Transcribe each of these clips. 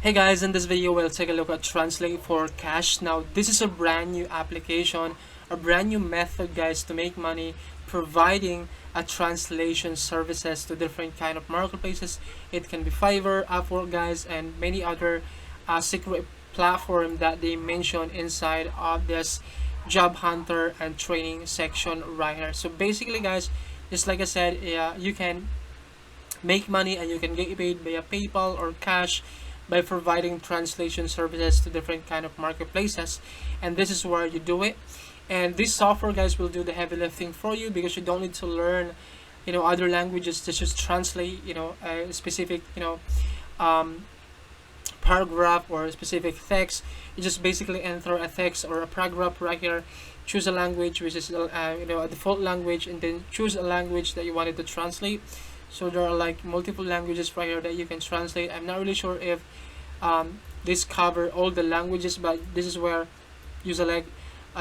Hey guys, in this video we'll take a look at Translate4Cash. Now this is a brand new application, a brand new method guys to make money, providing a translation services to different kind of marketplaces. It can be Fiverr, Upwork guys, and many other secret platform that they mention inside of this job hunter and training section right here. So basically guys, just like I said, you can make money and you can get paid via PayPal or cash by providing translation services to different kind of marketplaces, and this is where you do it. And this software guys will do the heavy lifting for you, because you don't need to learn other languages to just translate a specific paragraph or a specific text. You just basically enter a text or a paragraph right here, choose a language which is a default language, and then choose a language that you wanted to translate. So there are like multiple languages right here that you can translate. I'm not really sure if this cover all the languages, but this is where you select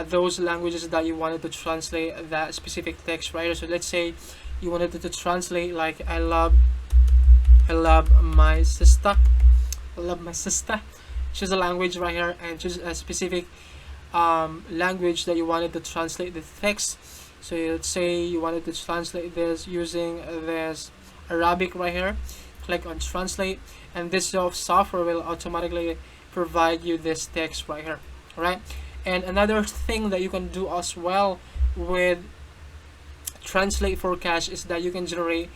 those languages that you wanted to translate that specific text right here. So let's say you wanted to translate like I love my sister. Choose a language right here and choose a specific language that you wanted to translate the text. So let's say you wanted to translate this using this Arabic right here. Click on translate, and this software will automatically provide you this text right here. All right. And another thing that you can do as well with Translate4Cash is that you can generate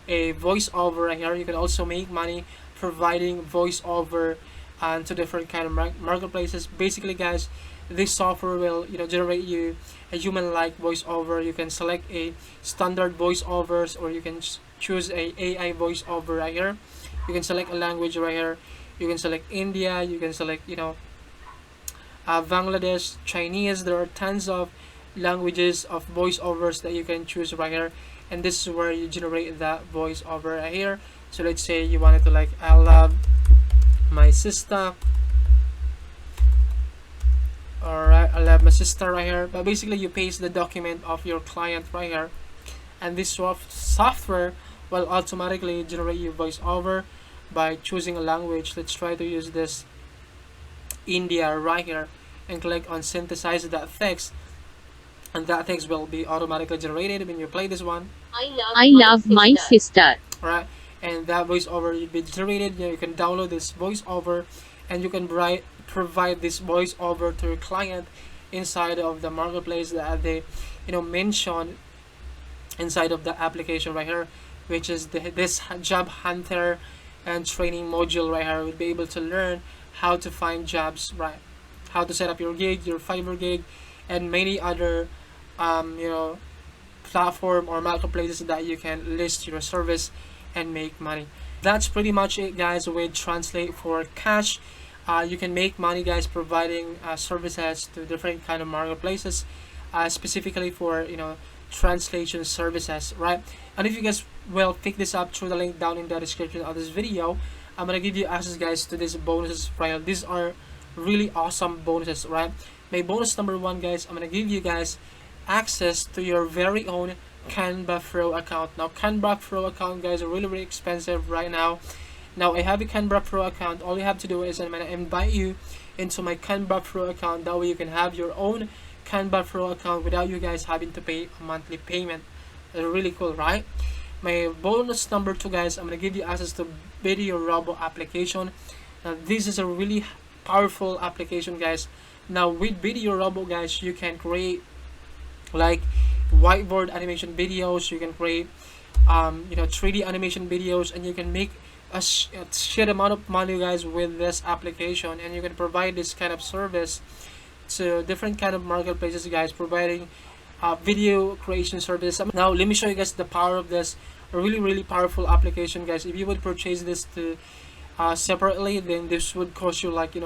a voiceover right here. You can also make money providing voiceover to different kind of marketplaces. Basically guys, this software will generate you a human-like voiceover. You can select a standard voiceovers, or you can choose a AI voiceover right here. You can select a language right here. You can select India, you can select Bangladesh, Chinese. There are tons of languages of voiceovers that you can choose right here, and this is where you generate that voiceover right here. So let's say you wanted to like I love my sister. Alright, I love my sister right here. But basically you paste the document of your client right here, and this software will automatically generate your voiceover by choosing a language. Let's try to use this India right here, and click on synthesize that text, and that text will be automatically generated when you play this one. I love my sister. Alright, and that voiceover will be generated. You can download this voiceover, and you can provide this voiceover to your client inside of the marketplace that they mention inside of the application right here, which is this job hunter and training module right here. Will be able to learn how to find jobs, right, how to set up your gig, your Fiverr gig, and many other platform or marketplaces that you can list your service and make money. That's pretty much it guys with Translate4Cash. You can make money guys providing services to different kind of marketplaces, specifically for translation services, right? And if you guys will pick this up through the link down in the description of this video, I'm gonna give you access guys to these bonuses right. These are really awesome bonuses, right? My bonus number one guys, I'm gonna give you guys access to your very own Canva Pro account. Now Canva Pro account guys are really expensive right now. Now I have a Canva Pro account. All you have to do is I'm gonna invite you into my Canva Pro account. That way you can have your own Canva Pro account without you guys having to pay a monthly payment. That's really cool, right? My bonus number two guys, I'm gonna give you access to Video Robo application. Now this is a really powerful application guys. Now with Video Robo guys, you can create like whiteboard animation videos, you can create 3D animation videos, and you can make a shit amount of money guys with this application. And you can provide this kind of service to different kind of marketplaces guys, providing video creation service. Now let me show you guys the power of this really powerful application guys. If you would purchase this to separately, then this would cost you like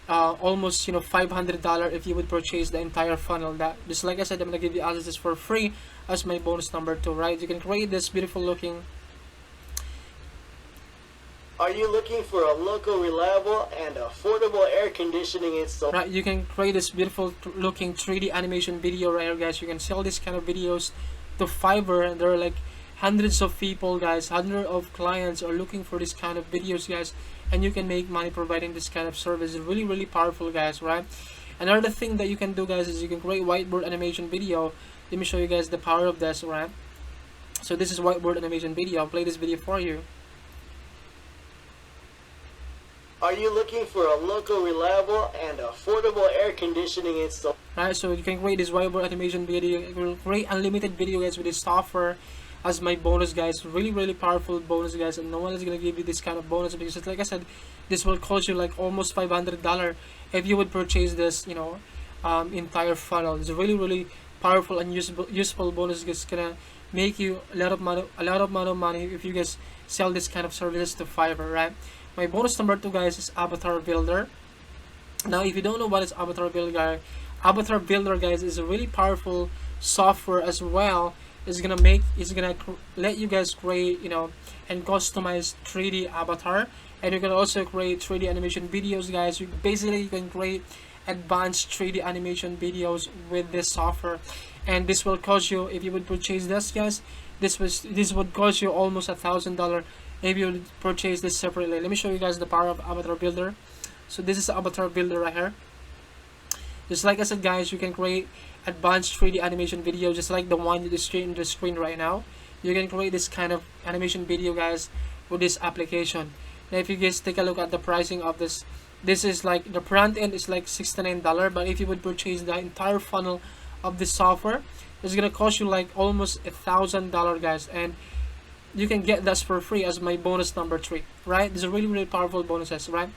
almost $500 if you would purchase the entire funnel. That just like I said, I'm gonna give you access for free as my bonus number two, right? You can create this beautiful looking. Are you looking for a local, reliable, and affordable air conditioning install? Right, you can create this beautiful looking 3D animation video right here guys. You can sell this kind of videos to Fiverr, and they're like hundreds of people guys, hundreds of clients are looking for this kind of videos guys, and you can make money providing this kind of service. It's really powerful guys, right? Another thing that you can do guys is you can create whiteboard animation video. Let me show you guys the power of this, right? So this is whiteboard animation video. I'll play this video for you. Are you looking for a local, reliable, and affordable air conditioning install? Right, so you can create this whiteboard animation video. You can create unlimited video guys with this software as my bonus guys. Really powerful bonus guys, and no one is gonna give you this kind of bonus because, like I said, this will cost you like almost $500 if you would purchase this, you know, entire funnel. It's really powerful and useful bonus. It's gonna make you a lot of money if you guys sell this kind of services to Fiverr, right? My bonus number 2 guys is Avatar Builder. Now if you don't know what is Avatar Builder guys is a really powerful software as well. It's gonna let you guys create, you know, and customize 3D avatar, and you can also create 3D animation videos guys. You can create advanced 3D animation videos with this software, and this will cost you, if you would purchase this guys, this would cost you almost $1,000 if you would purchase this separately. Let me show you guys the power of Avatar Builder. So this is Avatar Builder right here. Just like I said guys, you can create advanced 3D animation video just like the one you see on the screen right now. You can create this kind of animation video guys with this application. Now if you guys take a look at the pricing of this is like the front end is like $69, but if you would purchase the entire funnel of this software, it's gonna cost you like almost $1,000 guys, and you can get this for free as my bonus number 3, right? These are really powerful bonuses, right?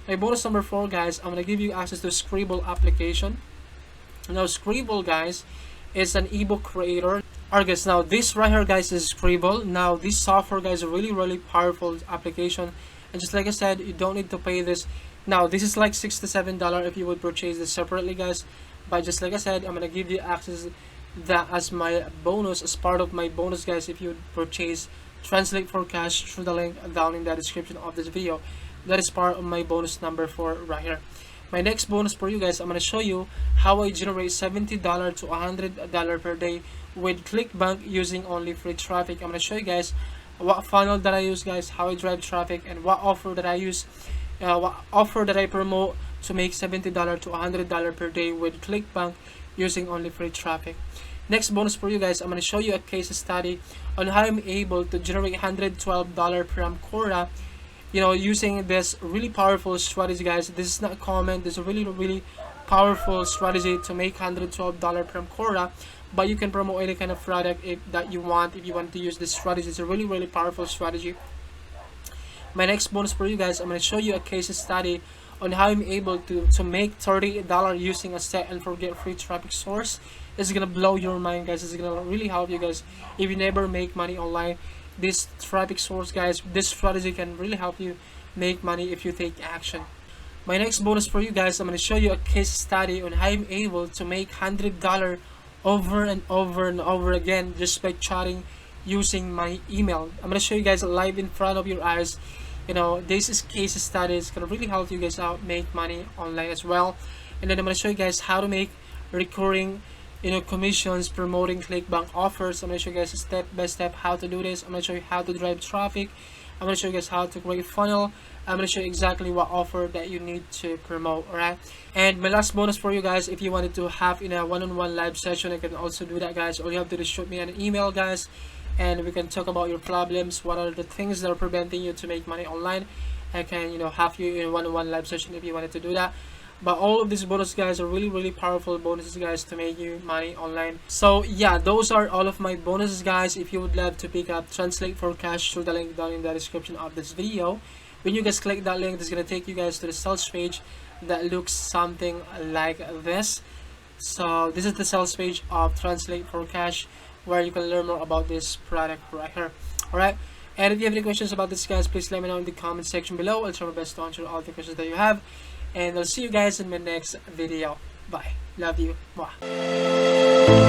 My bonus number 4 guys, I'm gonna give you access to Scribble application. Now Scribble guys is an ebook creator. Alright guys, now this right here guys is Scribble. Now this software guys is a really powerful application, and just like I said, you don't need to pay this. Now this is like $6 to $7 if you would purchase this separately guys, but just like I said, I'm gonna give you access that as my bonus, as part of my bonus guys, if you would purchase Translate4Cash through the link down in the description of this video. That is part of my bonus number 4 right here. My next bonus for you guys, I'm going to show you how I generate $70 to $100 per day with ClickBank using only free traffic. I'm going to show you guys what funnel that I use guys, how I drive traffic, and what offer that I use, what offer that I promote to make $70 to $100 per day with ClickBank using only free traffic. Next bonus for you guys, I'm going to show you a case study on how I'm able to generate $112 from Quora, you know, using this really powerful strategy guys. This is not common. This is a really powerful strategy to make $112 from Quora, but you can promote any kind of product that you want if you want to use this strategy. It's a really powerful strategy. My next bonus for you guys, I'm going to show you a case study on how I'm able to make $30 using a set and forget free traffic source. It's gonna blow your mind guys. It's gonna really help you guys if you never make money online. This traffic source guys, this strategy can really help you make money if you take action. My next bonus for you guys, I'm gonna show you a case study on how I'm able to make $100 over and over again just by chatting using my email. I'm gonna show you guys live in front of your eyes. You know, this is case study. It's gonna really help you guys out make money online as well. And then I'm gonna show you guys how to make recurring, you know, commissions promoting ClickBank offers. I'm gonna show you guys step by step how to do this. I'm gonna show you how to drive traffic. I'm gonna show you guys how to create funnel. I'm gonna show you exactly what offer that you need to promote. Alright, and my last bonus for you guys, if you wanted to have in a one-on-one live session, you can also do that guys. All you have to do is shoot me an email guys, and we can talk about your problems, what are the things that are preventing you to make money online. I can, you know, have you in a one-on-one live session if you wanted to do that. But all of these bonus guys are really powerful bonuses guys to make you money online. So yeah, those are all of my bonuses guys. If you would love to pick up Translate4Cash through the link down in the description of this video, when you guys click that link, it's gonna take you guys to the sales page that looks something like this. So this is the sales page of Translate4Cash, where you can learn more about this product right here. Alright, and if you have any questions about this guys, please let me know in the comment section below. I'll try my best to answer all the questions that you have, and I'll see you guys in my next video. Bye. Love you. Mwah.